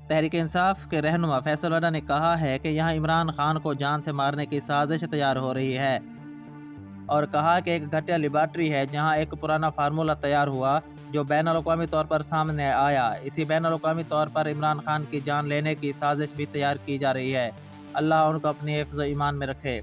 تحریک انصاف کے رہنما فیصل وڈا نے کہا ہے کہ یہاں عمران خان کو جان سے مارنے کی سازش تیار ہو رہی ہے، اور کہا کہ ایک گھٹیا لیبارٹری ہے جہاں ایک پرانا فارمولہ تیار ہوا جو بین الاقوامی طور پر سامنے آیا۔ اسی بین الاقوامی طور پر عمران خان کی جان لینے کی سازش بھی تیار کی جا رہی ہے۔ اللہ ان کو اپنی حفظ و ایمان میں رکھے۔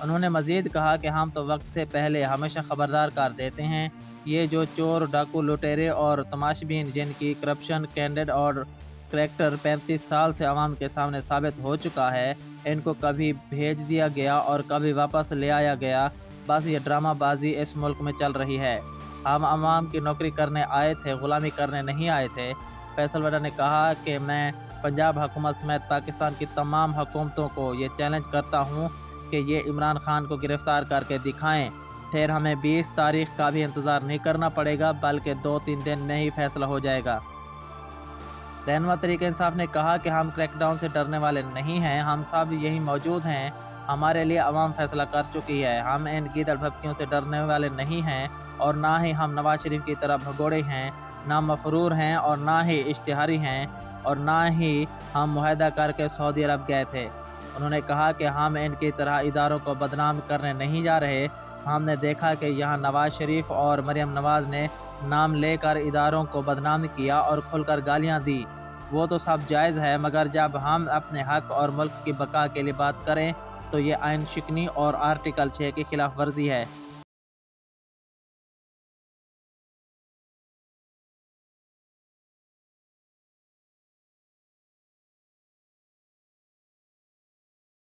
انہوں نے مزید کہا کہ ہم تو وقت سے پہلے ہمیشہ خبردار کر دیتے ہیں، یہ جو چور، ڈاکو، لٹیرے اور تماشبین جن کی کرپشن، کینڈیڈ اور کریکٹر 35 سال سے عوام کے سامنے ثابت ہو چکا ہے، ان کو کبھی بھیج دیا گیا اور کبھی واپس لے آیا گیا، بس یہ ڈرامہ بازی اس ملک میں چل رہی ہے۔ ہم عوام کی نوکری کرنے آئے تھے، غلامی کرنے نہیں آئے تھے۔ فیصل وڈا نے کہا کہ میں پنجاب حکومت سمیت پاکستان کی تمام حکومتوں کو یہ چیلنج کرتا ہوں کہ یہ عمران خان کو گرفتار کر کے دکھائیں۔ پھر ہمیں 20 تاریخ کا بھی انتظار نہیں کرنا پڑے گا، بلکہ 2-3 دن میں ہی فیصلہ ہو جائے گا۔ رہنما تحریک انصاف نے کہا کہ ہم کریک ڈاؤن سے ڈرنے والے نہیں ہیں، ہم سب یہی موجود ہیں، ہمارے لیے عوام فیصلہ کر چکی ہے۔ ہم ان گیدڑ بھبکیوں سے ڈرنے والے نہیں ہیں، اور نہ ہی ہم نواز شریف کی طرح بھگوڑے ہیں، نہ مفرور ہیں اور نہ ہی اشتہاری ہیں، اور نہ ہی ہم معاہدہ کر کے سعودی عرب گئے تھے۔ انہوں نے کہا کہ ہم ان کی طرح اداروں کو بدنام کرنے نہیں جا رہے۔ ہم نے دیکھا کہ یہاں نواز شریف اور مریم نواز نے نام لے کر اداروں کو بدنام کیا اور کھل کر گالیاں دی، وہ تو سب جائز ہے، مگر جب ہم اپنے حق اور ملک کی بقا کے لیے بات کریں تو یہ آئین شکنی اور آرٹیکل 6 کی خلاف ورزی ہے۔